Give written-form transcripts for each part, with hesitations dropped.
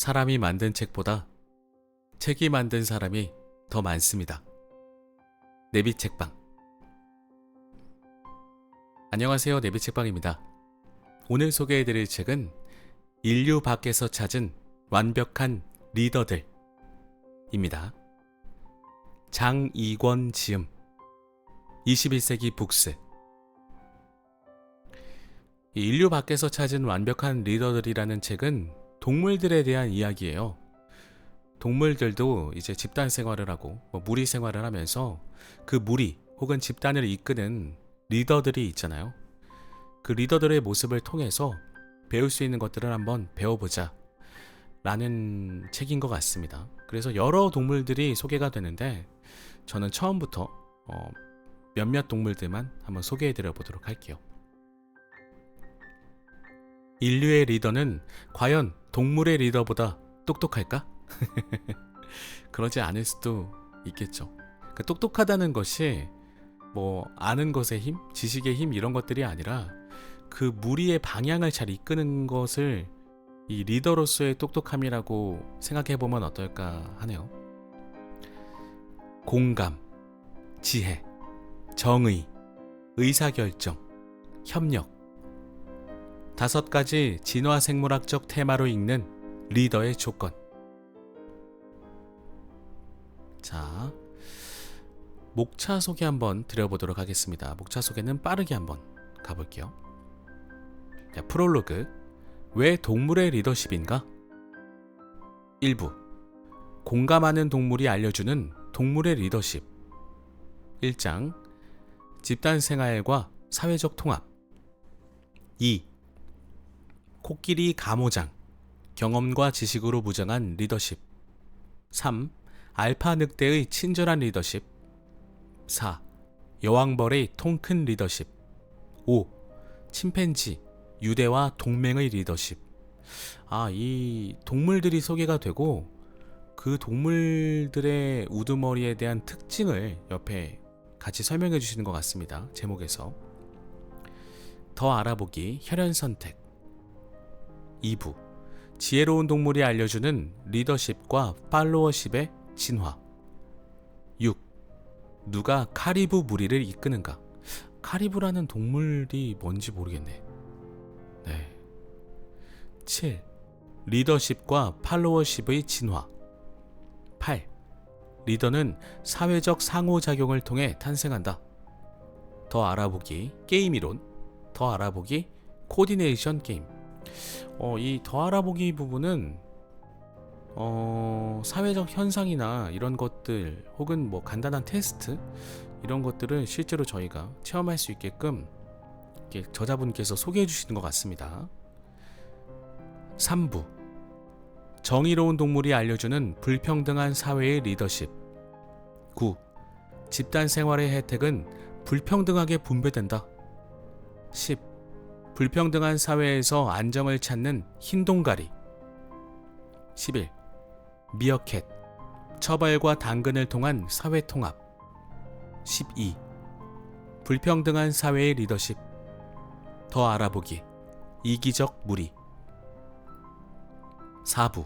사람이 만든 책보다 책이 만든 사람이 더 많습니다. 내비책방. 안녕하세요. 내비책방입니다. 오늘 소개해드릴 책은 인류 밖에서 찾은 완벽한 리더들입니다. 장이권 지음 21세기 북스. 인류 밖에서 찾은 완벽한 리더들이라는 책은 동물들에 대한 이야기예요. 동물들도 이제 집단 생활을 하고 무리 생활을 하면서 그 무리 혹은 집단을 이끄는 리더들이 있잖아요. 그 리더들의 모습을 통해서 배울 수 있는 것들을 한번 배워보자 라는 책인 것 같습니다. 그래서 여러 동물들이 소개가 되는데 저는 처음부터 몇몇 동물들만 한번 소개해 드려 보도록 할게요. 인류의 리더는 과연 동물의 리더보다 똑똑할까? 그러지 않을 수도 있겠죠. 그 똑똑하다는 것이 아는 것의 힘, 지식의 힘 이런 것들이 아니라 그 무리의 방향을 잘 이끄는 것을 이 리더로서의 똑똑함이라고 생각해보면 어떨까 하네요. 공감, 지혜, 정의, 의사결정, 협력. 5가지 진화생물학적 테마로 읽는 리더의 조건. 자, 목차 소개 한번 드려보도록 하겠습니다. 목차 소개는 빠르게 한번 가볼게요. 자, 프롤로그. 왜 동물의 리더십인가? 1부. 공감하는 동물이 알려주는 동물의 리더십. 1장. 집단 생활과 사회적 통합. 2. 코끼리 가모장. 경험과 지식으로 무장한 리더십. 3. 알파 늑대의 친절한 리더십. 4. 여왕벌의 통큰 리더십. 5. 침팬지, 유대와 동맹의 리더십. 이 동물들이 소개가 되고 그 동물들의 우두머리에 대한 특징을 옆에 같이 설명해 주시는 것 같습니다. 제목에서. 더 알아보기 혈연선택. 2부. 지혜로운 동물이 알려주는 리더십과 팔로워십의 진화. 6. 누가 카리브 무리를 이끄는가? 카리브라는 동물이 뭔지 모르겠네. 7. 리더십과 팔로워십의 진화. 8. 리더는 사회적 상호작용을 통해 탄생한다. 더 알아보기 게임이론. 더 알아보기 코디네이션 게임. 이 더 알아보기 부분은 사회적 현상이나 이런 것들 혹은 간단한 테스트 이런 것들을 실제로 저희가 체험할 수 있게끔 이렇게 저자분께서 소개해 주시는 것 같습니다. 3부. 정의로운 동물이 알려주는 불평등한 사회의 리더십. 9. 집단 생활의 혜택은 불평등하게 분배된다. 10. 불평등한 사회에서 안정을 찾는 흰동가리. 11. 미어캣. 처벌과 당근을 통한 사회통합. 12. 불평등한 사회의 리더십. 더 알아보기 이기적 무리. 4부.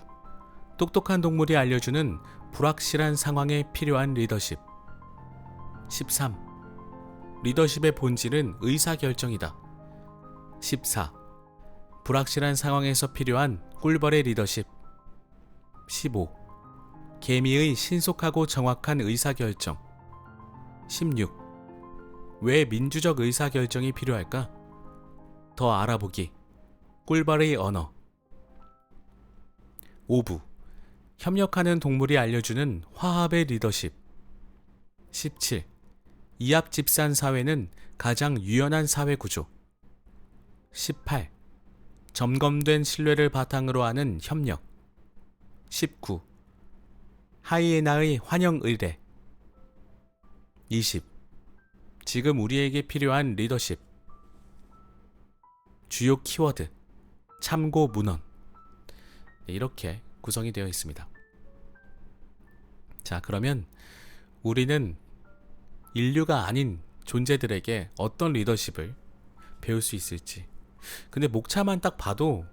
똑똑한 동물이 알려주는 불확실한 상황에 필요한 리더십. 13. 리더십의 본질은 의사결정이다. 14. 불확실한 상황에서 필요한 꿀벌의 리더십. 15. 개미의 신속하고 정확한 의사결정. 16. 왜 민주적 의사결정이 필요할까? 더 알아보기 꿀벌의 언어. 5부. 협력하는 동물이 알려주는 화합의 리더십. 17. 이합집산 사회는 가장 유연한 사회 구조. 18. 점검된 신뢰를 바탕으로 하는 협력. 19. 하이에나의 환영 의례. 20. 지금 우리에게 필요한 리더십. 주요 키워드 참고 문헌. 이렇게 구성이 되어 있습니다. 자, 그러면 우리는 인류가 아닌 존재들에게 어떤 리더십을 배울 수 있을지. 근데 목차만 딱 봐도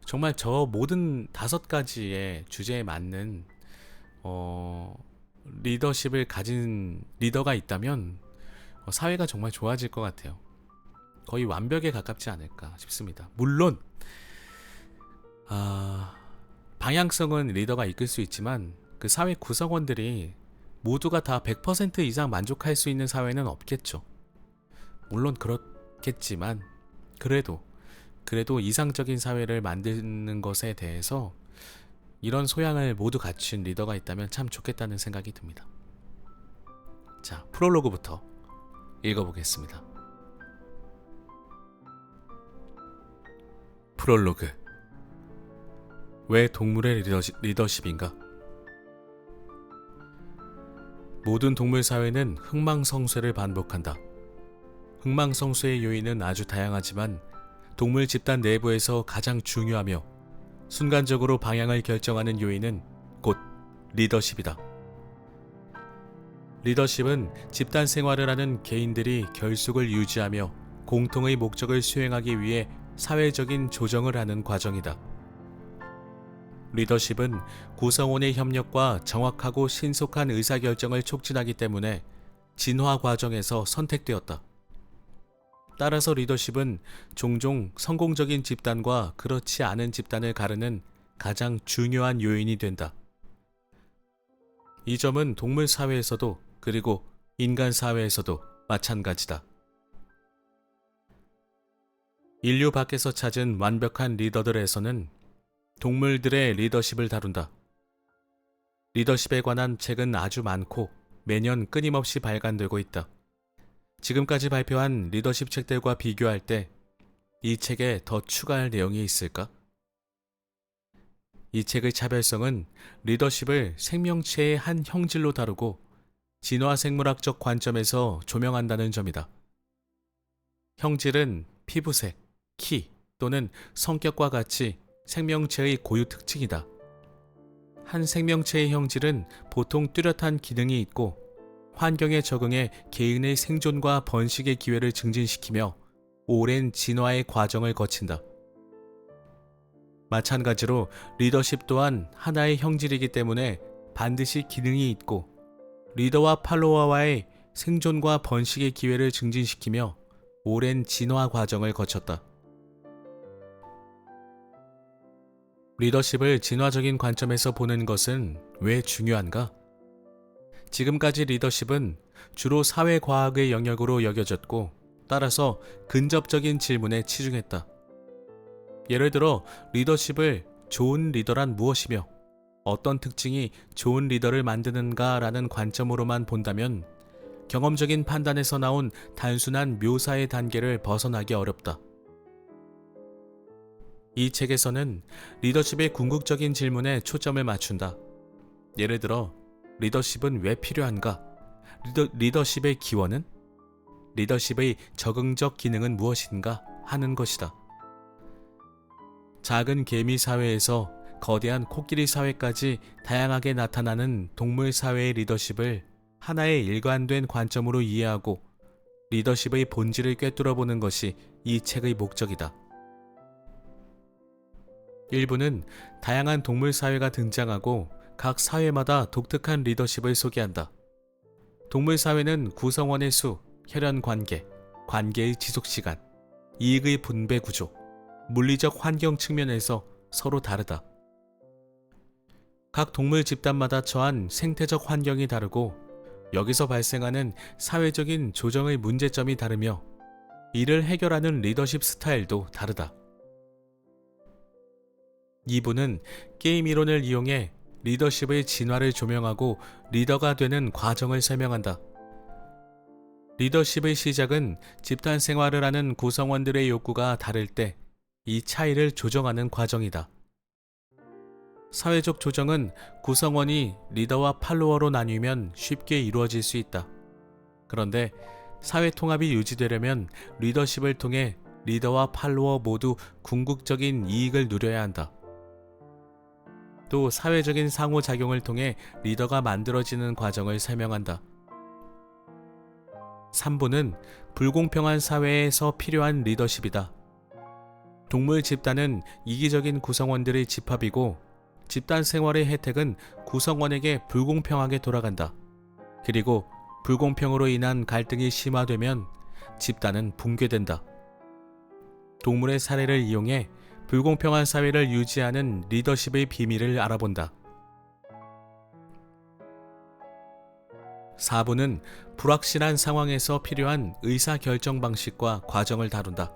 정말 저 모든 5가지의 주제에 맞는 리더십을 가진 리더가 있다면 사회가 정말 좋아질 것 같아요. 거의 완벽에 가깝지 않을까 싶습니다. 물론 방향성은 리더가 이끌 수 있지만 그 사회 구성원들이 모두가 다 100% 이상 만족할 수 있는 사회는 없겠죠. 물론 그렇겠지만 그래도 이상적인 사회를 만드는 것에 대해서 이런 소양을 모두 갖춘 리더가 있다면 참 좋겠다는 생각이 듭니다. 자, 프롤로그부터 읽어보겠습니다. 프롤로그. 왜 동물의 리더십인가? 모든 동물 사회는 흥망성쇠를 반복한다. 흥망성쇠의 요인은 아주 다양하지만 동물 집단 내부에서 가장 중요하며 순간적으로 방향을 결정하는 요인은 곧 리더십이다. 리더십은 집단 생활을 하는 개인들이 결속을 유지하며 공통의 목적을 수행하기 위해 사회적인 조정을 하는 과정이다. 리더십은 구성원의 협력과 정확하고 신속한 의사결정을 촉진하기 때문에 진화 과정에서 선택되었다. 따라서 리더십은 종종 성공적인 집단과 그렇지 않은 집단을 가르는 가장 중요한 요인이 된다. 이 점은 동물 사회에서도 그리고 인간 사회에서도 마찬가지다. 인류 밖에서 찾은 완벽한 리더들에서는 동물들의 리더십을 다룬다. 리더십에 관한 책은 아주 많고 매년 끊임없이 발간되고 있다. 지금까지 발표한 리더십 책들과 비교할 때 이 책에 더 추가할 내용이 있을까? 이 책의 차별성은 리더십을 생명체의 한 형질로 다루고 진화생물학적 관점에서 조명한다는 점이다. 형질은 피부색, 키 또는 성격과 같이 생명체의 고유 특징이다. 한 생명체의 형질은 보통 뚜렷한 기능이 있고 환경에 적응해 개인의 생존과 번식의 기회를 증진시키며 오랜 진화의 과정을 거친다. 마찬가지로 리더십 또한 하나의 형질이기 때문에 반드시 기능이 있고 리더와 팔로워와의 생존과 번식의 기회를 증진시키며 오랜 진화 과정을 거쳤다. 리더십을 진화적인 관점에서 보는 것은 왜 중요한가? 지금까지 리더십은 주로 사회과학의 영역으로 여겨졌고 따라서 근접적인 질문에 치중했다. 예를 들어 리더십을 좋은 리더란 무엇이며 어떤 특징이 좋은 리더를 만드는가 라는 관점으로만 본다면 경험적인 판단에서 나온 단순한 묘사의 단계를 벗어나기 어렵다. 이 책에서는 리더십의 궁극적인 질문에 초점을 맞춘다. 예를 들어 리더십은 왜 필요한가? 리더십의 기원은? 리더십의 적응적 기능은 무엇인가? 하는 것이다. 작은 개미 사회에서 거대한 코끼리 사회까지 다양하게 나타나는 동물 사회의 리더십을 하나의 일관된 관점으로 이해하고 리더십의 본질을 꿰뚫어보는 것이 이 책의 목적이다. 1부는 다양한 동물 사회가 등장하고 각 사회마다 독특한 리더십을 소개한다. 동물 사회는 구성원의 수, 혈연 관계, 관계의 지속 시간, 이익의 분배 구조, 물리적 환경 측면에서 서로 다르다. 각 동물 집단마다 처한 생태적 환경이 다르고 여기서 발생하는 사회적인 조정의 문제점이 다르며 이를 해결하는 리더십 스타일도 다르다. 2부는 게임 이론을 이용해 리더십의 진화를 조명하고 리더가 되는 과정을 설명한다. 리더십의 시작은 집단 생활을 하는 구성원들의 욕구가 다를 때 이 차이를 조정하는 과정이다. 사회적 조정은 구성원이 리더와 팔로워로 나뉘면 쉽게 이루어질 수 있다. 그런데 사회 통합이 유지되려면 리더십을 통해 리더와 팔로워 모두 궁극적인 이익을 누려야 한다. 또 사회적인 상호작용을 통해 리더가 만들어지는 과정을 설명한다. 3부는 불공평한 사회에서 필요한 리더십이다. 동물 집단은 이기적인 구성원들의 집합이고 집단 생활의 혜택은 구성원에게 불공평하게 돌아간다. 그리고 불공평으로 인한 갈등이 심화되면 집단은 붕괴된다. 동물의 사례를 이용해 불공평한 사회를 유지하는 리더십의 비밀을 알아본다. 4부는 불확실한 상황에서 필요한 의사결정 방식과 과정을 다룬다.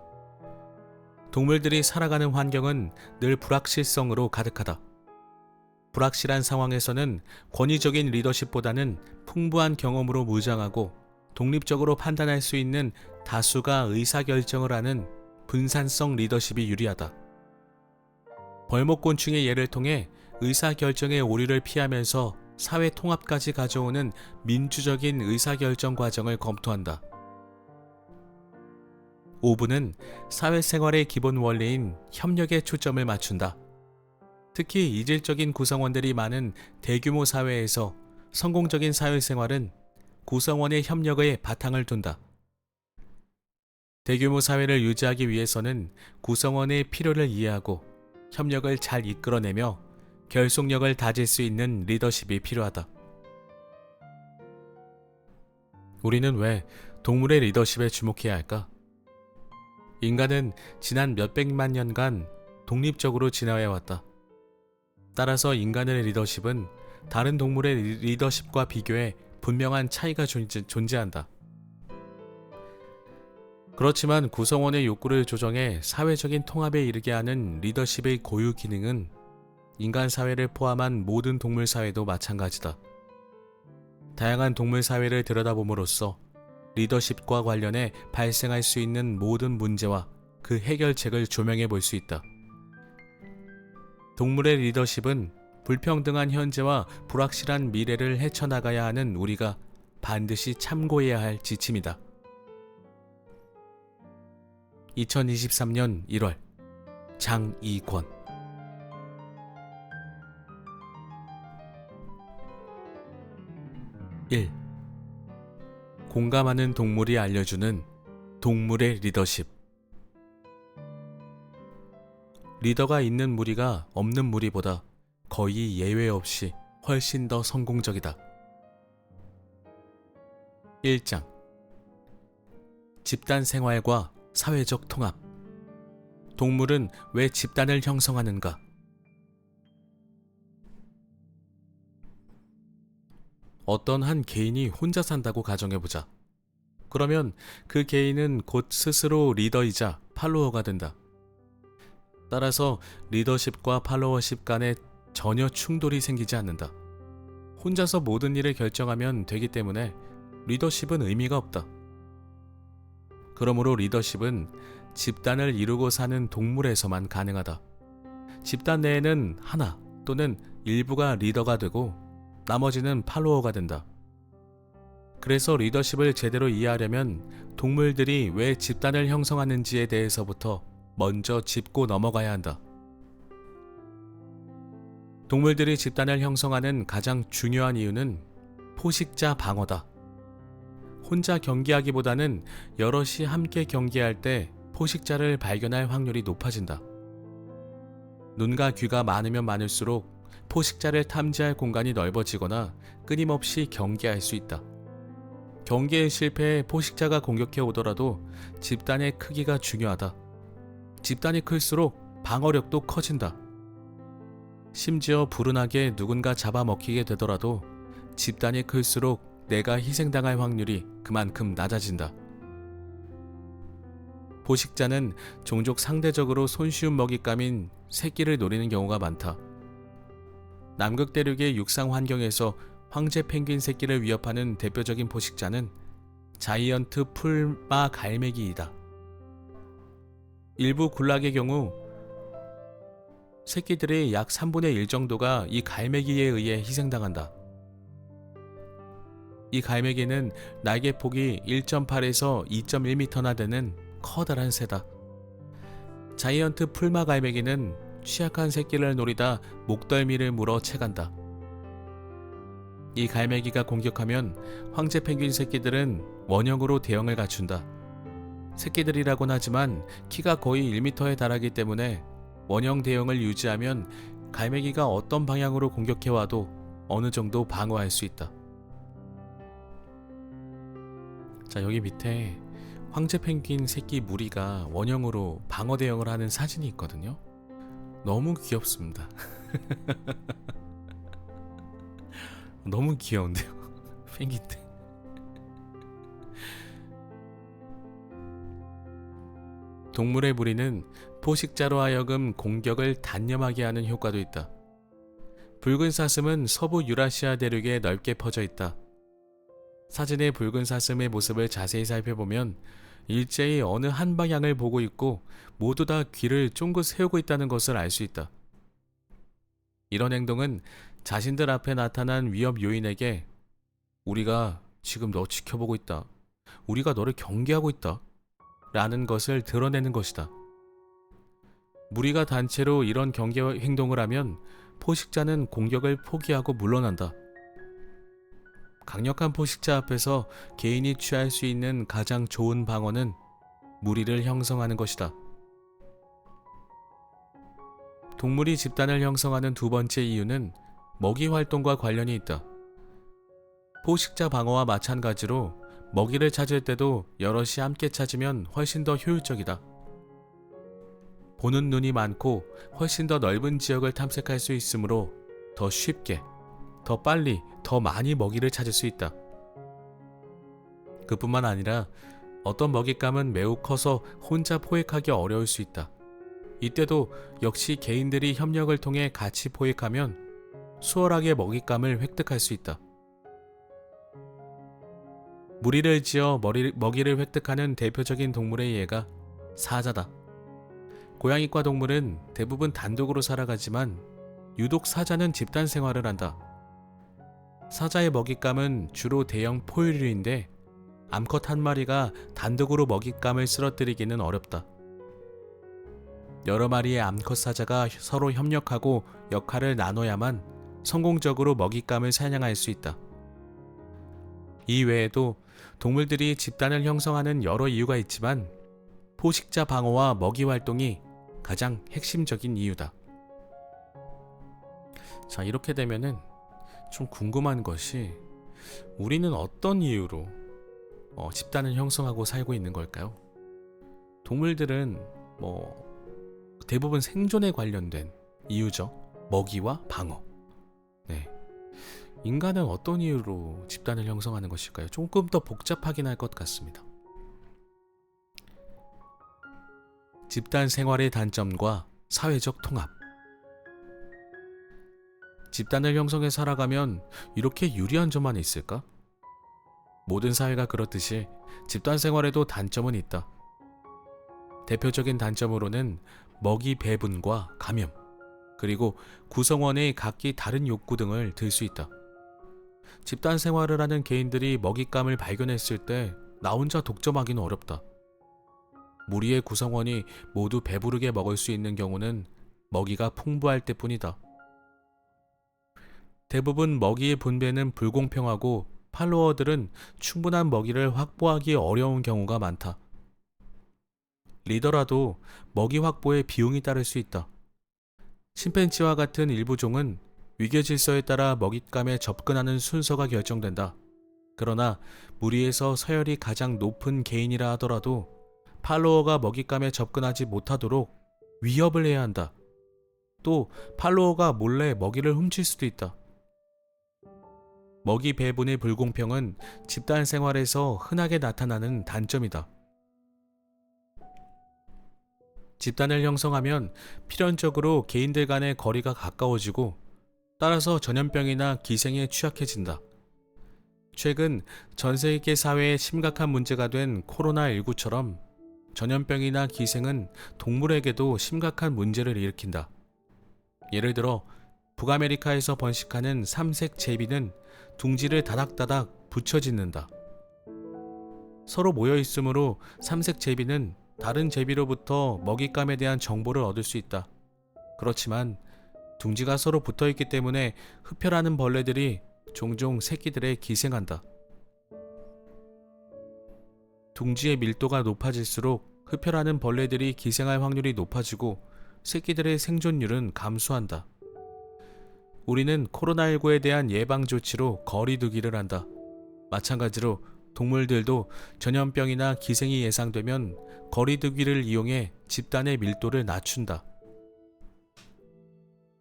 동물들이 살아가는 환경은 늘 불확실성으로 가득하다. 불확실한 상황에서는 권위적인 리더십보다는 풍부한 경험으로 무장하고 독립적으로 판단할 수 있는 다수가 의사결정을 하는 분산성 리더십이 유리하다. 벌목곤충의 예를 통해 의사결정의 오류를 피하면서 사회 통합까지 가져오는 민주적인 의사결정 과정을 검토한다. 5부는 사회생활의 기본 원리인 협력에 초점을 맞춘다. 특히 이질적인 구성원들이 많은 대규모 사회에서 성공적인 사회생활은 구성원의 협력의 바탕을 둔다. 대규모 사회를 유지하기 위해서는 구성원의 필요를 이해하고 협력을 잘 이끌어내며 결속력을 다질 수 있는 리더십이 필요하다. 우리는 왜 동물의 리더십에 주목해야 할까? 인간은 지난 몇백만 년간 독립적으로 진화해왔다. 따라서 인간의 리더십은 다른 동물의 리더십과 비교해 분명한 차이가 존재한다. 그렇지만 구성원의 욕구를 조정해 사회적인 통합에 이르게 하는 리더십의 고유 기능은 인간 사회를 포함한 모든 동물 사회도 마찬가지다. 다양한 동물 사회를 들여다봄으로써 리더십과 관련해 발생할 수 있는 모든 문제와 그 해결책을 조명해 볼 수 있다. 동물의 리더십은 불평등한 현재와 불확실한 미래를 헤쳐나가야 하는 우리가 반드시 참고해야 할 지침이다. 2023년 1월 장이권 1. 공감하는 동물이 알려주는 동물의 리더십. 리더가 있는 무리가 없는 무리보다 거의 예외 없이 훨씬 더 성공적이다. 1장 집단 생활과 사회적 통합. 동물은 왜 집단을 형성하는가? 어떤 한 개인이 혼자 산다고 가정해보자. 그러면 그 개인은 곧 스스로 리더이자 팔로워가 된다. 따라서 리더십과 팔로워십 간에 전혀 충돌이 생기지 않는다. 혼자서 모든 일을 결정하면 되기 때문에 리더십은 의미가 없다. 그러므로 리더십은 집단을 이루고 사는 동물에서만 가능하다. 집단 내에는 하나 또는 일부가 리더가 되고 나머지는 팔로워가 된다. 그래서 리더십을 제대로 이해하려면 동물들이 왜 집단을 형성하는지에 대해서부터 먼저 짚고 넘어가야 한다. 동물들이 집단을 형성하는 가장 중요한 이유는 포식자 방어다. 혼자 경계하기보다는 여럿이 함께 경계할 때 포식자를 발견할 확률이 높아진다. 눈과 귀가 많으면 많을수록 포식자를 탐지할 공간이 넓어지거나 끊임없이 경계할 수 있다. 경계에 실패해 포식자가 공격해 오더라도 집단의 크기가 중요하다. 집단이 클수록 방어력도 커진다. 심지어 불운하게 누군가 잡아먹히게 되더라도 집단이 클수록 내가 희생당할 확률이 그만큼 낮아진다. 포식자는 종종 상대적으로 손쉬운 먹잇감인 새끼를 노리는 경우가 많다. 남극 대륙의 육상 환경에서 황제 펭귄 새끼를 위협하는 대표적인 포식자는 자이언트 풀마 갈매기이다. 일부 군락의 경우 새끼들의 약 3분의 1 정도가 이 갈매기에 의해 희생당한다. 이 갈매기는 날개폭이 1.8에서 2.1m나 되는 커다란 새다. 자이언트 풀마 갈매기는 취약한 새끼를 노리다 목덜미를 물어 채간다. 이 갈매기가 공격하면 황제 펭귄 새끼들은 원형으로 대형을 갖춘다. 새끼들이라곤 하지만 키가 거의 1m에 달하기 때문에 원형 대형을 유지하면 갈매기가 어떤 방향으로 공격해와도 어느 정도 방어할 수 있다. 자, 여기 밑에 황제 펭귄 새끼 무리가 원형으로 방어 대형을 하는 사진이 있거든요. 너무 귀엽습니다. 너무 귀여운데요. 펭귄들. 동물의 무리는 포식자로 하여금 공격을 단념하게 하는 효과도 있다. 붉은 사슴은 서부 유라시아 대륙에 넓게 퍼져 있다. 사진의 붉은 사슴의 모습을 자세히 살펴보면 일제히 어느 한 방향을 보고 있고 모두 다 귀를 쫑긋 세우고 있다는 것을 알 수 있다. 이런 행동은 자신들 앞에 나타난 위협 요인에게 우리가 지금 너 지켜보고 있다. 우리가 너를 경계하고 있다. 라는 것을 드러내는 것이다. 무리가 단체로 이런 경계 행동을 하면 포식자는 공격을 포기하고 물러난다. 강력한 포식자 앞에서 개인이 취할 수 있는 가장 좋은 방어는 무리를 형성하는 것이다. 동물이 집단을 형성하는 두 번째 이유는 먹이 활동과 관련이 있다. 포식자 방어와 마찬가지로 먹이를 찾을 때도 여럿이 함께 찾으면 훨씬 더 효율적이다. 보는 눈이 많고 훨씬 더 넓은 지역을 탐색할 수 있으므로 더 쉽게, 더 빨리, 더 많이 먹이를 찾을 수 있다. 그뿐만 아니라 어떤 먹잇감은 매우 커서 혼자 포획하기 어려울 수 있다. 이때도 역시 개인들이 협력을 통해 같이 포획하면 수월하게 먹잇감을 획득할 수 있다. 무리를 지어 먹이를 획득하는 대표적인 동물의 예가 사자다. 고양이과 동물은 대부분 단독으로 살아가지만 유독 사자는 집단 생활을 한다. 사자의 먹잇감은 주로 대형 포유류인데 암컷 한 마리가 단독으로 먹잇감을 쓰러뜨리기는 어렵다. 여러 마리의 암컷 사자가 서로 협력하고 역할을 나눠야만 성공적으로 먹잇감을 사냥할 수 있다. 이 외에도 동물들이 집단을 형성하는 여러 이유가 있지만 포식자 방어와 먹이 활동이 가장 핵심적인 이유다. 자, 이렇게 되면은 좀 궁금한 것이 우리는 어떤 이유로 집단을 형성하고 살고 있는 걸까요? 동물들은 대부분 생존에 관련된 이유죠. 먹이와 방어. 네. 인간은 어떤 이유로 집단을 형성하는 것일까요? 조금 더 복잡하긴 할 것 같습니다. 집단 생활의 단점과 사회적 통합. 집단을 형성해 살아가면 이렇게 유리한 점만 있을까? 모든 사회가 그렇듯이 집단 생활에도 단점은 있다. 대표적인 단점으로는 먹이 배분과 감염, 그리고 구성원의 각기 다른 욕구 등을 들 수 있다. 집단 생활을 하는 개인들이 먹잇감을 발견했을 때 나 혼자 독점하기는 어렵다. 무리의 구성원이 모두 배부르게 먹을 수 있는 경우는 먹이가 풍부할 때뿐이다. 대부분 먹이의 분배는 불공평하고 팔로워들은 충분한 먹이를 확보하기 어려운 경우가 많다. 리더라도 먹이 확보에 비용이 따를 수 있다. 침팬지와 같은 일부 종은 위계 질서에 따라 먹잇감에 접근하는 순서가 결정된다. 그러나 무리에서 서열이 가장 높은 개인이라 하더라도 팔로워가 먹잇감에 접근하지 못하도록 위협을 해야 한다. 또 팔로워가 몰래 먹이를 훔칠 수도 있다. 먹이 배분의 불공평은 집단 생활에서 흔하게 나타나는 단점이다. 집단을 형성하면 필연적으로 개인들 간의 거리가 가까워지고 따라서 전염병이나 기생에 취약해진다. 최근 전 세계 사회에 심각한 문제가 된 코로나19처럼 전염병이나 기생은 동물에게도 심각한 문제를 일으킨다. 예를 들어 북아메리카에서 번식하는 삼색 제비는 둥지를 다닥다닥 붙여 짓는다. 서로 모여 있으므로 삼색 제비는 다른 제비로부터 먹잇감에 대한 정보를 얻을 수 있다. 그렇지만 둥지가 서로 붙어 있기 때문에 흡혈하는 벌레들이 종종 새끼들에 기생한다. 둥지의 밀도가 높아질수록 흡혈하는 벌레들이 기생할 확률이 높아지고 새끼들의 생존율은 감소한다. 우리는 코로나19에 대한 예방 조치로 거리 두기를 한다. 마찬가지로 동물들도 전염병이나 기생이 예상되면 거리 두기를 이용해 집단의 밀도를 낮춘다.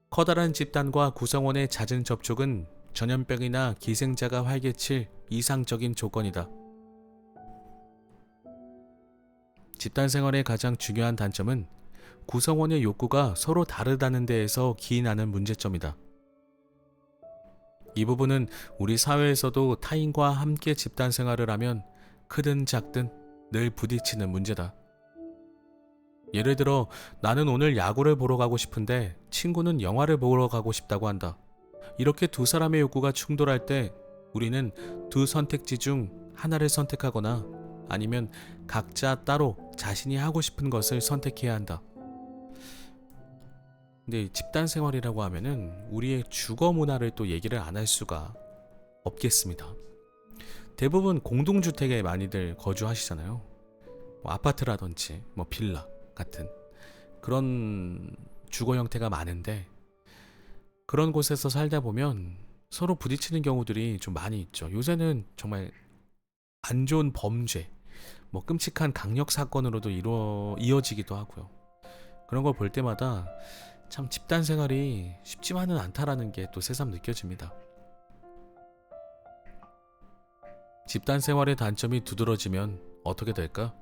커다란 집단과 구성원의 잦은 접촉은 전염병이나 기생자가 활개칠 이상적인 조건이다. 집단 생활의 가장 중요한 단점은 구성원의 욕구가 서로 다르다는 데에서 기인하는 문제점이다. 이 부분은 우리 사회에서도 타인과 함께 집단 생활을 하면 크든 작든 늘 부딪히는 문제다. 예를 들어 나는 오늘 야구를 보러 가고 싶은데 친구는 영화를 보러 가고 싶다고 한다. 이렇게 두 사람의 욕구가 충돌할 때 우리는 두 선택지 중 하나를 선택하거나 아니면 각자 따로 자신이 하고 싶은 것을 선택해야 한다. 근데 집단 생활이라고 하면은 우리의 주거 문화를 또 얘기를 안 할 수가 없겠습니다. 대부분 공동주택에 많이들 거주하시잖아요. 뭐 아파트라든지 뭐 빌라 같은 그런 주거 형태가 많은데 그런 곳에서 살다 보면 서로 부딪히는 경우들이 좀 많이 있죠. 요새는 정말 안 좋은 범죄, 뭐 끔찍한 강력 사건으로도 이어지기도 하고요. 그런 걸 볼 때마다 참 집단 생활이 쉽지만은 않다라는 게 또 새삼 느껴집니다. 집단 생활의 단점이 두드러지면 어떻게 될까?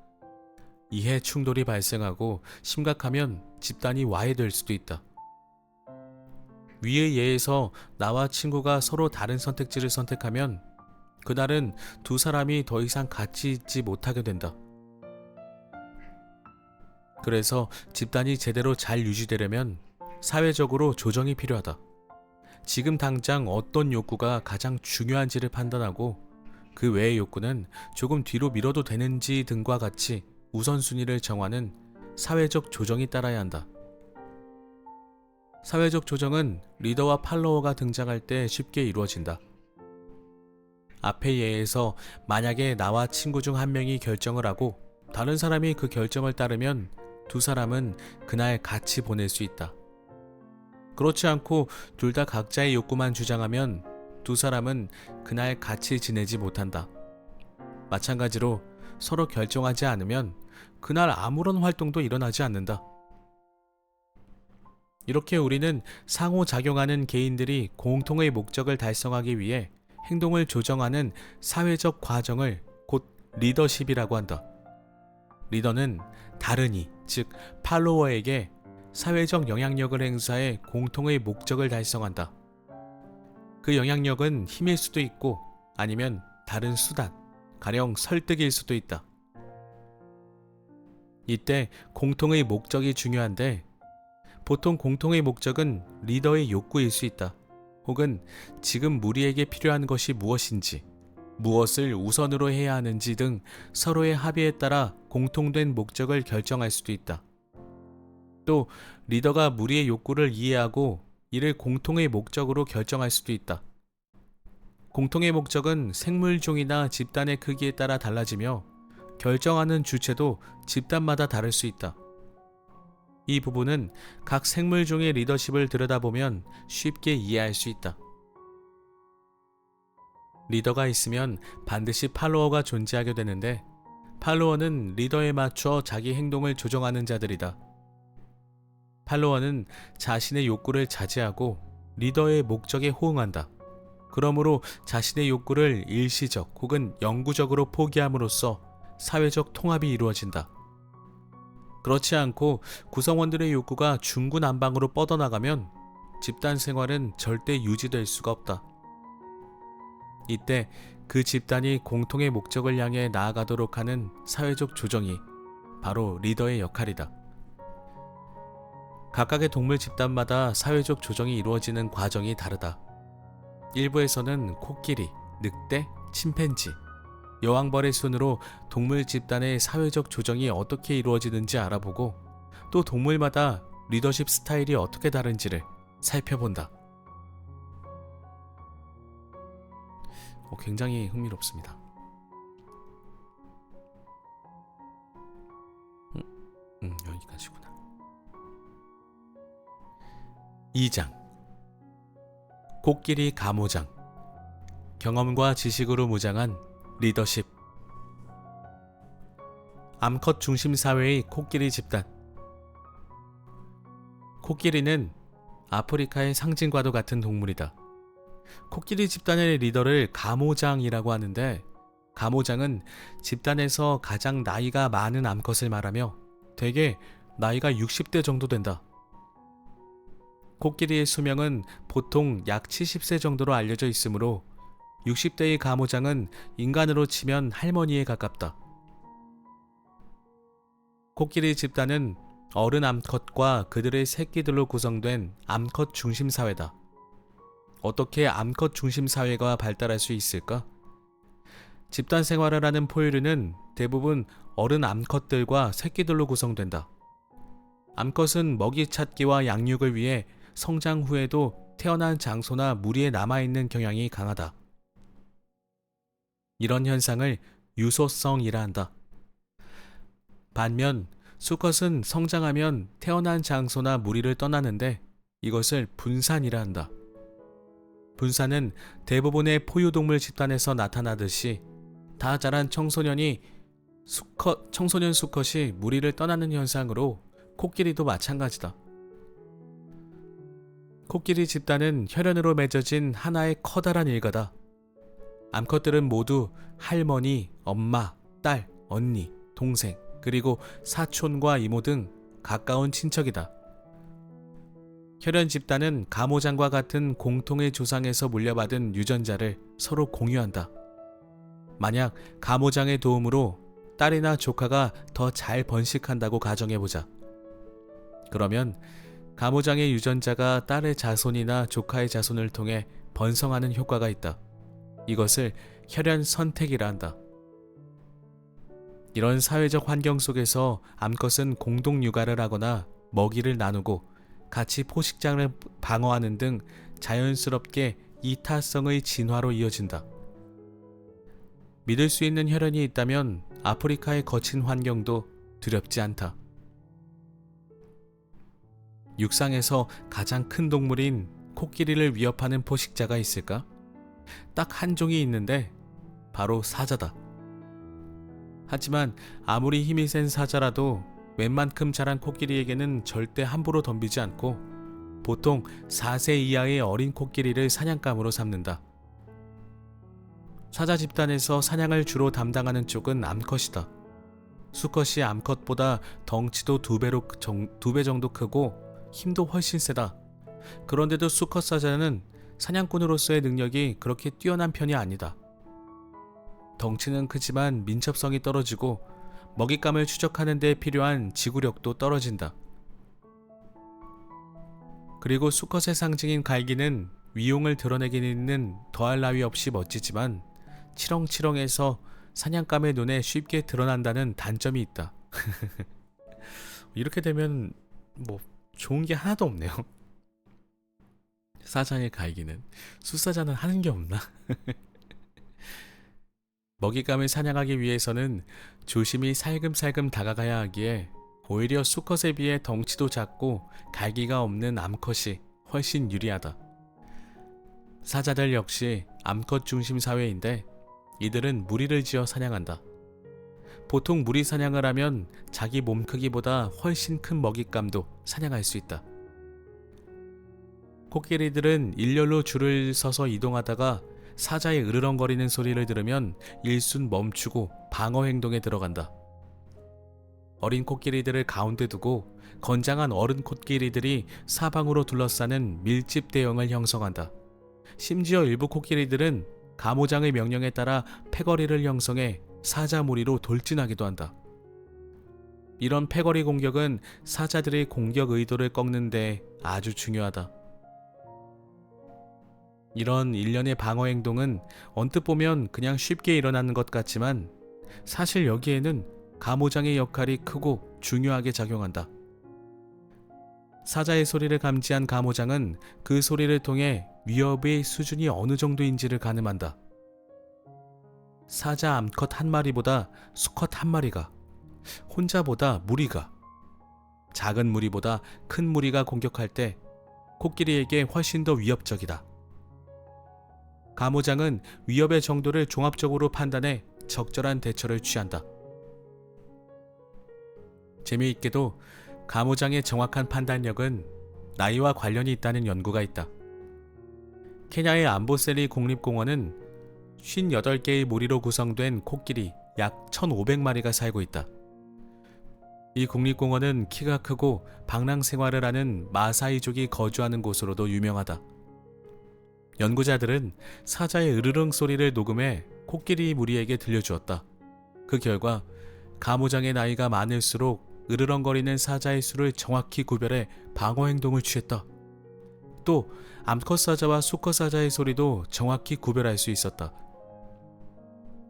이해 충돌이 발생하고 심각하면 집단이 와해될 수도 있다. 위의 예에서 나와 친구가 서로 다른 선택지를 선택하면 그날은 두 사람이 더 이상 같이 있지 못하게 된다. 그래서 집단이 제대로 잘 유지되려면 사회적으로 조정이 필요하다. 지금 당장 어떤 욕구가 가장 중요한지를 판단하고 그 외의 욕구는 조금 뒤로 미뤄도 되는지 등과 같이 우선순위를 정하는 사회적 조정이 따라야 한다. 사회적 조정은 리더와 팔로워가 등장할 때 쉽게 이루어진다. 앞의 예에서 만약에 나와 친구 중 한 명이 결정을 하고 다른 사람이 그 결정을 따르면 두 사람은 그날 같이 보낼 수 있다. 그렇지 않고 둘 다 각자의 욕구만 주장하면 두 사람은 그날 같이 지내지 못한다. 마찬가지로 서로 결정하지 않으면 그날 아무런 활동도 일어나지 않는다. 이렇게 우리는 상호작용하는 개인들이 공통의 목적을 달성하기 위해 행동을 조정하는 사회적 과정을 곧 리더십이라고 한다. 리더는 다른 이, 즉 팔로워에게 사회적 영향력을 행사해 공통의 목적을 달성한다. 그 영향력은 힘일 수도 있고 아니면 다른 수단, 가령 설득일 수도 있다. 이때 공통의 목적이 중요한데 보통 공통의 목적은 리더의 욕구일 수 있다. 혹은 지금 무리에게 필요한 것이 무엇인지, 무엇을 우선으로 해야 하는지 등 서로의 합의에 따라 공통된 목적을 결정할 수도 있다. 또 리더가 무리의 욕구를 이해하고 이를 공통의 목적으로 결정할 수도 있다. 공통의 목적은 생물종이나 집단의 크기에 따라 달라지며 결정하는 주체도 집단마다 다를 수 있다. 이 부분은 각 생물종의 리더십을 들여다보면 쉽게 이해할 수 있다. 리더가 있으면 반드시 팔로워가 존재하게 되는데 팔로워는 리더에 맞춰 자기 행동을 조정하는 자들이다. 팔로워는 자신의 욕구를 자제하고 리더의 목적에 호응한다. 그러므로 자신의 욕구를 일시적 혹은 영구적으로 포기함으로써 사회적 통합이 이루어진다. 그렇지 않고 구성원들의 욕구가 중구난방으로 뻗어나가면 집단 생활은 절대 유지될 수가 없다. 이때 그 집단이 공통의 목적을 향해 나아가도록 하는 사회적 조정이 바로 리더의 역할이다. 각각의 동물 집단마다 사회적 조정이 이루어지는 과정이 다르다. 일부에서는 코끼리, 늑대, 침팬지, 여왕벌의 순으로 동물 집단의 사회적 조정이 어떻게 이루어지는지 알아보고 또 동물마다 리더십 스타일이 어떻게 다른지를 살펴본다. 굉장히 흥미롭습니다. 여기까지구나. 2장. 코끼리 가모장. 경험과 지식으로 무장한 리더십. 암컷 중심 사회의 코끼리 집단. 코끼리는 아프리카의 상징과도 같은 동물이다. 코끼리 집단의 리더를 가모장이라고 하는데, 가모장은 집단에서 가장 나이가 많은 암컷을 말하며 대개 나이가 60대 정도 된다. 코끼리의 수명은 보통 약 70세 정도로 알려져 있으므로 60대의 가모장은 인간으로 치면 할머니에 가깝다. 코끼리 집단은 어른 암컷과 그들의 새끼들로 구성된 암컷 중심 사회다. 어떻게 암컷 중심 사회가 발달할 수 있을까? 집단 생활을 하는 포유류는 대부분 어른 암컷들과 새끼들로 구성된다. 암컷은 먹이 찾기와 양육을 위해 성장 후에도 태어난 장소나 무리에 남아있는 경향이 강하다. 이런 현상을 유소성이라 한다. 반면 수컷은 성장하면 태어난 장소나 무리를 떠나는데 이것을 분산이라 한다. 분산은 대부분의 포유동물 집단에서 나타나듯이 다 자란 청소년 수컷이 무리를 떠나는 현상으로 코끼리도 마찬가지다. 코끼리 집단은 혈연으로 맺어진 하나의 커다란 일가다. 암컷들은 모두 할머니, 엄마, 딸, 언니, 동생, 그리고 사촌과 이모 등 가까운 친척이다. 혈연 집단은 가모장과 같은 공통의 조상에서 물려받은 유전자를 서로 공유한다. 만약 가모장의 도움으로 딸이나 조카가 더 잘 번식한다고 가정해보자. 그러면 가모장의 유전자가 딸의 자손이나 조카의 자손을 통해 번성하는 효과가 있다. 이것을 혈연 선택이라 한다. 이런 사회적 환경 속에서 암컷은 공동 육아를 하거나 먹이를 나누고 같이 포식장을 방어하는 등 자연스럽게 이타성의 진화로 이어진다. 믿을 수 있는 혈연이 있다면 아프리카의 거친 환경도 두렵지 않다. 육상에서 가장 큰 동물인 코끼리를 위협하는 포식자가 있을까? 딱 한 종이 있는데 바로 사자다. 하지만 아무리 힘이 센 사자라도 웬만큼 자란 코끼리에게는 절대 함부로 덤비지 않고 보통 4세 이하의 어린 코끼리를 사냥감으로 삼는다. 사자 집단에서 사냥을 주로 담당하는 쪽은 암컷이다. 수컷이 암컷보다 덩치도 2배 정도 크고 힘도 훨씬 세다. 그런데도 수컷 사자는 사냥꾼으로서의 능력이 그렇게 뛰어난 편이 아니다. 덩치는 크지만 민첩성이 떨어지고 먹잇감을 추적하는 데 필요한 지구력도 떨어진다. 그리고 수컷의 상징인 갈기는 위용을 드러내기는 더할 나위 없이 멋지지만 치렁치렁해서 사냥감의 눈에 쉽게 드러난다는 단점이 있다. 이렇게 되면 뭐 좋은 게 하나도 없네요. 사자의 갈기는, 숫사자는 하는 게 없나? 먹잇감을 사냥하기 위해서는 조심히 살금살금 다가가야 하기에 오히려 수컷에 비해 덩치도 작고 갈기가 없는 암컷이 훨씬 유리하다. 사자들 역시 암컷 중심 사회인데 이들은 무리를 지어 사냥한다. 보통 무리 사냥을 하면 자기 몸 크기보다 훨씬 큰 먹잇감도 사냥할 수 있다. 코끼리들은 일렬로 줄을 서서 이동하다가 사자의 으르렁거리는 소리를 들으면 일순 멈추고 방어 행동에 들어간다. 어린 코끼리들을 가운데 두고 건장한 어른 코끼리들이 사방으로 둘러싸는 밀집 대형을 형성한다. 심지어 일부 코끼리들은 가모장의 명령에 따라 패거리를 형성해 사자 무리로 돌진하기도 한다. 이런 패거리 공격은 사자들의 공격 의도를 꺾는 데 아주 중요하다. 이런 일련의 방어 행동은 언뜻 보면 그냥 쉽게 일어나는 것 같지만 사실 여기에는 가모장의 역할이 크고 중요하게 작용한다. 사자의 소리를 감지한 가모장은 그 소리를 통해 위협의 수준이 어느 정도인지를 가늠한다. 사자 암컷 한 마리보다 수컷 한 마리가, 혼자보다 무리가, 작은 무리보다 큰 무리가 공격할 때 코끼리에게 훨씬 더 위협적이다. 가모장은 위협의 정도를 종합적으로 판단해 적절한 대처를 취한다. 재미있게도 가모장의 정확한 판단력은 나이와 관련이 있다는 연구가 있다. 케냐의 암보셀리 국립공원은 58개의 무리로 구성된 코끼리 약 1,500마리가 살고 있다. 이 국립공원은 키가 크고 방랑 생활을 하는 마사이족이 거주하는 곳으로도 유명하다. 연구자들은 사자의 으르렁 소리를 녹음해 코끼리 무리에게 들려주었다. 그 결과 가모장의 나이가 많을수록 으르렁거리는 사자의 수를 정확히 구별해 방어 행동을 취했다. 또 암컷 사자와 수컷 사자의 소리도 정확히 구별할 수 있었다.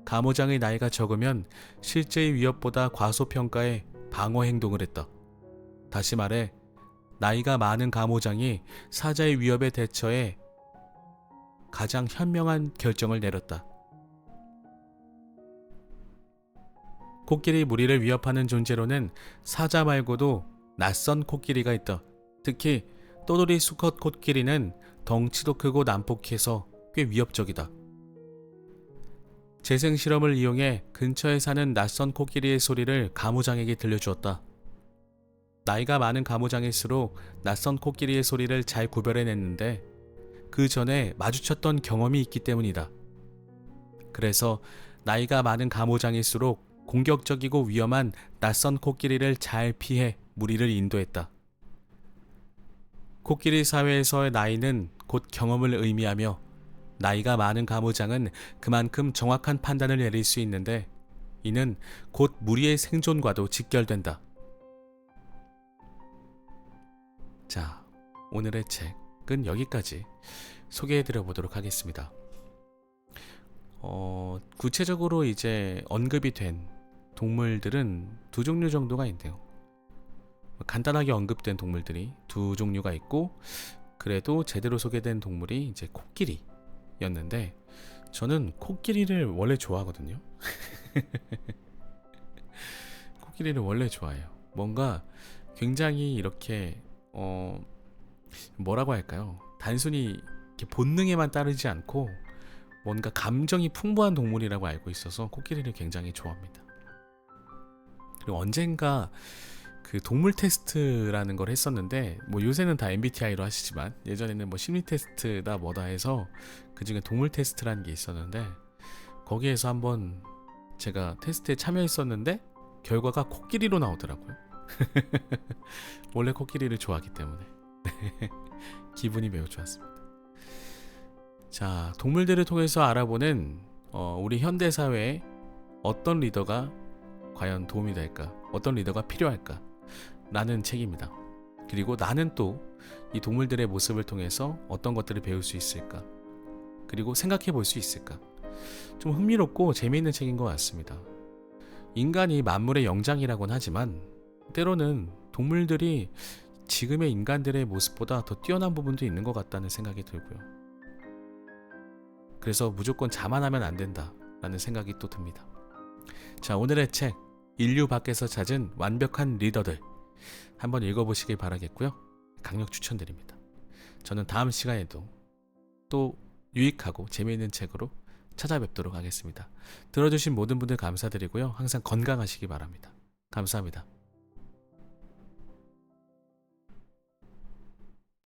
가모장의 나이가 적으면 실제의 위협보다 과소평가해 방어 행동을 했다. 다시 말해 나이가 많은 가모장이 사자의 위협에 대처해 가장 현명한 결정을 내렸다. 코끼리 무리를 위협하는 존재로는 사자 말고도 낯선 코끼리가 있다. 특히 또돌이 수컷 코끼리는 덩치도 크고 난폭해서 꽤 위협적이다. 재생 실험을 이용해 근처에 사는 낯선 코끼리의 소리를 가모장에게 들려주었다. 나이가 많은 가모장일수록 낯선 코끼리의 소리를 잘 구별해냈는데 그 전에 마주쳤던 경험이 있기 때문이다. 그래서 나이가 많은 가모장일수록 공격적이고 위험한 낯선 코끼리를 잘 피해 무리를 인도했다. 코끼리 사회에서의 나이는 곧 경험을 의미하며 나이가 많은 가모장은 그만큼 정확한 판단을 내릴 수 있는데 이는 곧 무리의 생존과도 직결된다. 자, 오늘의 책은 여기까지 소개해드려 보도록 하겠습니다. 구체적으로 이제 언급이 된 동물들은 두 종류 정도가 있네요. 간단하게 언급된 동물들이 두 종류가 있고, 그래도 제대로 소개된 동물이 이제 코끼리였는데, 저는 코끼리를 원래 좋아하거든요. 코끼리를 원래 좋아해요. 뭔가 굉장히 이렇게 뭐라고 할까요? 단순히 이렇게 본능에만 따르지 않고 뭔가 감정이 풍부한 동물이라고 알고 있어서 코끼리를 굉장히 좋아합니다. 그리고 언젠가 그 동물 테스트라는 걸 했었는데, 뭐 요새는 다 MBTI로 하시지만 예전에는 뭐 심리 테스트다 뭐다 해서 그 중에 동물 테스트라는 게 있었는데, 거기에서 한번 제가 테스트에 참여했었는데 결과가 코끼리로 나오더라고요. 원래 코끼리를 좋아하기 때문에 기분이 매우 좋았습니다. 자, 동물들을 통해서 알아보는 우리 현대사회에 어떤 리더가 과연 도움이 될까, 어떤 리더가 필요할까 라는 책입니다. 그리고 나는 또 이 동물들의 모습을 통해서 어떤 것들을 배울 수 있을까, 그리고 생각해 볼 수 있을까. 좀 흥미롭고 재미있는 책인 것 같습니다. 인간이 만물의 영장이라고는 하지만 때로는 동물들이 지금의 인간들의 모습보다 더 뛰어난 부분도 있는 것 같다는 생각이 들고요. 그래서 무조건 자만하면 안 된다 라는 생각이 또 듭니다. 자, 오늘의 책 인류 밖에서 찾은 완벽한 리더들 한번 읽어보시길 바라겠고요. 강력 추천드립니다. 저는 다음 시간에도 또 유익하고 재미있는 책으로 찾아뵙도록 하겠습니다. 들어주신 모든 분들 감사드리고요. 항상 건강하시기 바랍니다. 감사합니다.